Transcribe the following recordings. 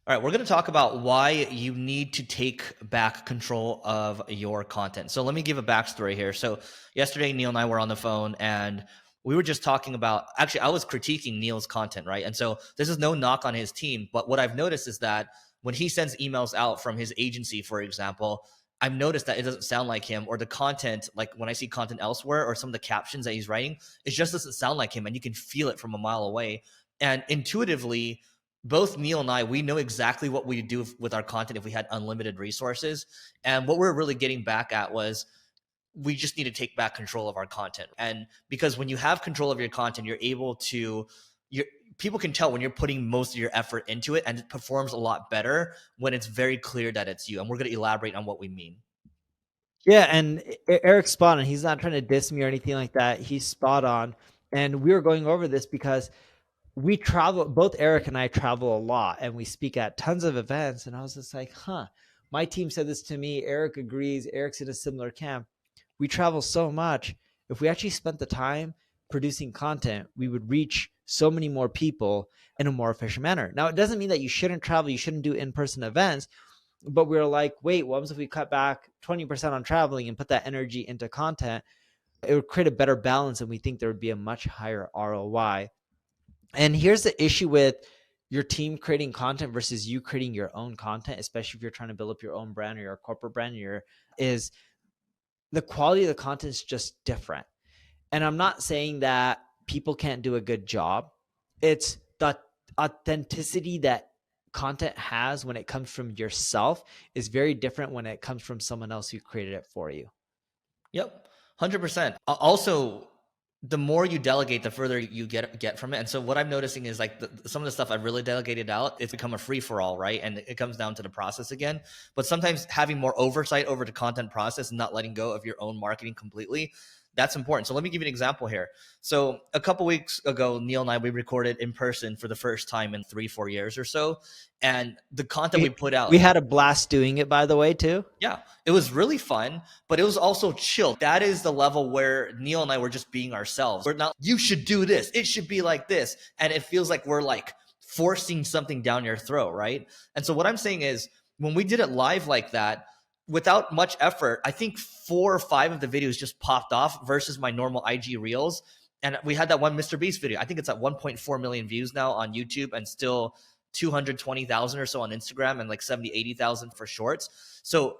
All right, we're going to talk about why you need to take back control of your content. So let me give a backstory here. So yesterday, Neil and I were on the phone and we were just talking about, actually, I was critiquing Neil's content, right? And so this is no knock on his team, but what I've noticed is that when he sends emails out from his agency, for example, I've noticed that it doesn't sound like him, or the content, like when I see content elsewhere or some of the captions that he's writing, it just doesn't sound like him. And you can feel it from a mile away. And intuitively, both Neil and I, we know exactly what we do with our content if we had unlimited resources. And what we're really getting back at was we just need to take back control of our content. And because when you have control of your content, you're able to, people can tell when you're putting most of your effort into it, and it performs a lot better when it's very clear that it's you. And we're going to elaborate on what we mean. Yeah, and Eric's spot on. He's not trying to diss me or anything like that. He's spot on. And we were going over this because we travel, both Eric and I travel a lot, and we speak at tons of events. And I was just like, my team said this to me. Eric agrees. Eric's in a similar camp. We travel so much. If we actually spent the time producing content, we would reach so many more people in a more efficient manner. Now, it doesn't mean that you shouldn't travel. You shouldn't do in-person events. But we were like, wait, what happens if we cut back 20% on traveling and put that energy into content? It would create a better balance, and we think there would be a much higher ROI. And here's the issue with your team creating content versus you creating your own content, especially if you're trying to build up your own brand or your corporate brand, is the quality of the content is just different. And I'm not saying that people can't do a good job. It's the authenticity that content has when it comes from yourself is very different when it comes from someone else who created it for you. Yep, 100%. Also, the more you delegate, the further you get from it. And so what I'm noticing is like some of the stuff I've really delegated out, it's become a free for all, right? And it comes down to the process again. But sometimes having more oversight over the content process and not letting go of your own marketing completely, that's important. So let me give you an example here. So a couple weeks ago, Neil and I, we recorded in person for the first time in 3-4 years or so. And the content we put out, we had a blast doing it, by the way, too. yeah, it was really fun, but it was also chill. That is the level where Neil and I were just being ourselves. We're not, you should do this, it should be like this. And it feels like we're like forcing something down your throat, right? And so what I'm saying is when we did it live like that, without much effort, I think 4 or 5 of the videos just popped off versus my normal IG reels. And we had that one Mr. Beast video. I think it's at 1.4 million views now on YouTube and still 220,000 or so on Instagram and like 70, 80,000 for shorts. So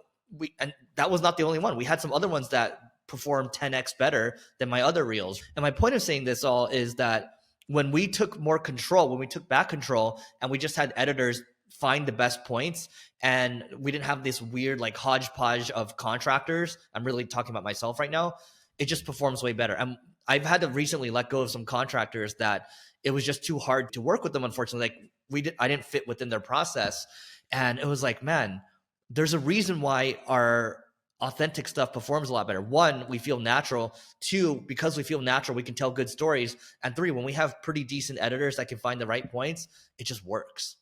and that was not the only one. We had some other ones that performed 10x better than my other reels. And my point of saying this all is that when we took more control, when we took back control and we just had editors find the best points, and we didn't have this weird like hodgepodge of contractors, I'm really talking about myself right now, it just performs way better. And I've had to recently let go of some contractors that it was just too hard to work with them, unfortunately. Like I didn't fit within their process. And it was like, man, there's a reason why our authentic stuff performs a lot better. 1, we feel natural. 2, because we feel natural, we can tell good stories. And 3, when we have pretty decent editors that can find the right points, it just works.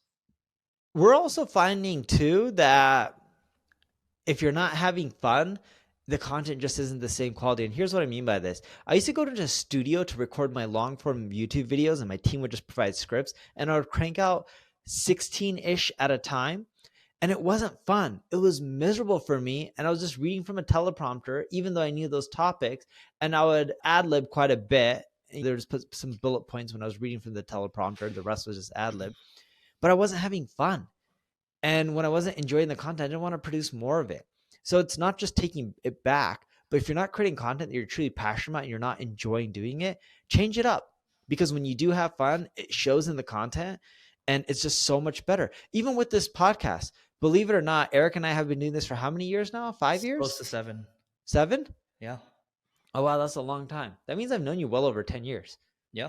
We're also finding too that if you're not having fun, the content just isn't the same quality. And here's what I mean by this. I used to go to a studio to record my long form YouTube videos, and my team would just provide scripts, and I would crank out 16-ish at a time. And it wasn't fun. It was miserable for me. And I was just reading from a teleprompter, even though I knew those topics, and I would ad lib quite a bit. There was put some bullet points when I was reading from the teleprompter. The rest was just ad lib, but I wasn't having fun. And when I wasn't enjoying the content, I didn't want to produce more of it. So it's not just taking it back, but if you're not creating content that you're truly passionate about and you're not enjoying doing it, change it up. Because when you do have fun, it shows in the content, and it's just so much better. Even with this podcast, believe it or not, Eric and I have been doing this for how many years now? 5 years? Close to 7. 7? Yeah. Oh, wow, that's a long time. That means I've known you well over 10 years. Yeah.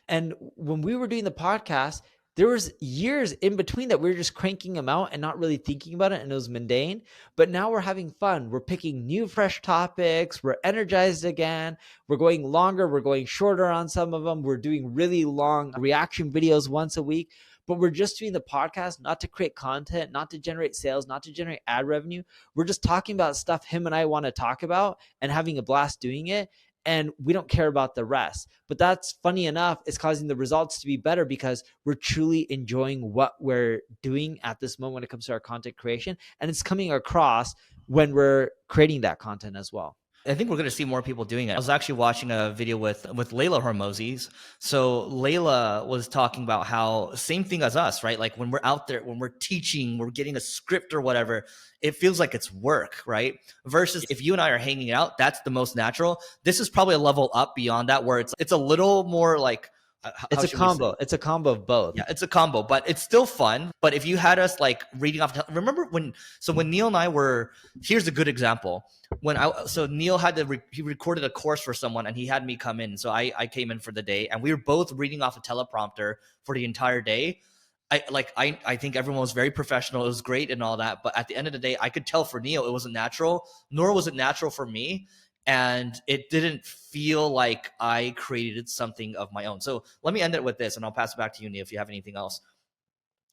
And when we were doing the podcast, there was years in between that we were just cranking them out and not really thinking about it, and it was mundane. But now we're having fun. We're picking new, fresh topics. We're energized again. We're going longer. We're going shorter on some of them. We're doing really long reaction videos once a week. But we're just doing the podcast not to create content, not to generate sales, not to generate ad revenue. We're just talking about stuff him and I want to talk about and having a blast doing it. and we don't care about the rest. But that's funny enough, it's causing the results to be better because we're truly enjoying what we're doing at this moment when it comes to our content creation. And it's coming across when we're creating that content as well. I think we're going to see more people doing it. I was actually watching a video with Layla Hormozis. So Layla was talking about how same thing as us, right? Like when we're out there, when we're teaching, we're getting a script or whatever, it feels like it's work, right? Versus if you and I are hanging out, that's the most natural. This is probably a level up beyond that where it's a little more like, it's a combo. It's a combo of both. Yeah, it's a combo, but it's still fun. But if you had us like reading off, remember when Neil and I were, here's a good example. So Neil had he recorded a course for someone and he had me come in. So I came in for the day and we were both reading off a teleprompter for the entire day. I think everyone was very professional. It was great and all that. But at the end of the day, I could tell for Neil, it wasn't natural, nor was it natural for me. And it didn't feel like I created something of my own. So let me end it with this, and I'll pass it back to you, Neil, if you have anything else.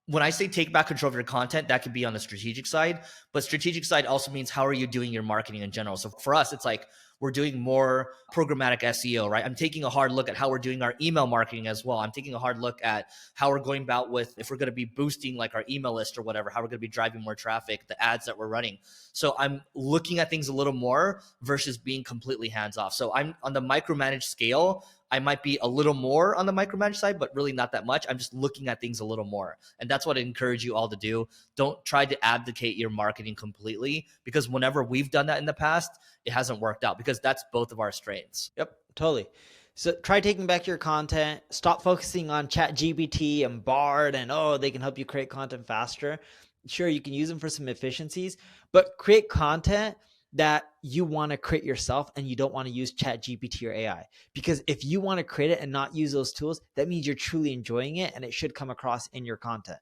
When I say take back control of your content, that could be on the strategic side, but strategic side also means how are you doing your marketing in general? So for us, it's like we're doing more programmatic SEO, right? I'm taking a hard look at how we're doing our email marketing as well. I'm taking a hard look at how we're going about with, if we're going to be boosting like our email list or whatever, how we're going to be driving more traffic, the ads that we're running. So I'm looking at things a little more versus being completely hands off. So I'm on the micromanaged scale. I might be a little more on the micromanage side, but really not that much. I'm just looking at things a little more. And that's what I encourage you all to do. Don't try to abdicate your marketing completely, because whenever we've done that in the past, it hasn't worked out, because that's both of our strengths. Yep, totally. So try taking back your content. Stop focusing on ChatGPT and Bard and, oh, they can help you create content faster. Sure, you can use them for some efficiencies, but create content that you want to create yourself and you don't want to use ChatGPT or AI. Because if you want to create it and not use those tools, that means you're truly enjoying it and it should come across in your content.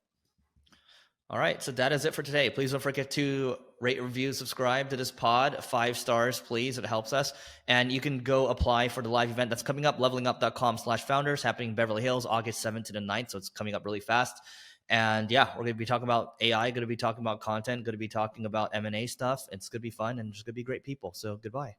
All right, so that is it for today. Please don't forget to rate, review, subscribe to this pod. 5 stars, please. It helps us. And you can go apply for the live event that's coming up, levelingup.com/founders, happening in Beverly Hills, August 7th to the 9th. So it's coming up really fast. And yeah, we're going to be talking about AI, going to be talking about content, going to be talking about M&A stuff. It's going to be fun and there's going to be great people. So goodbye.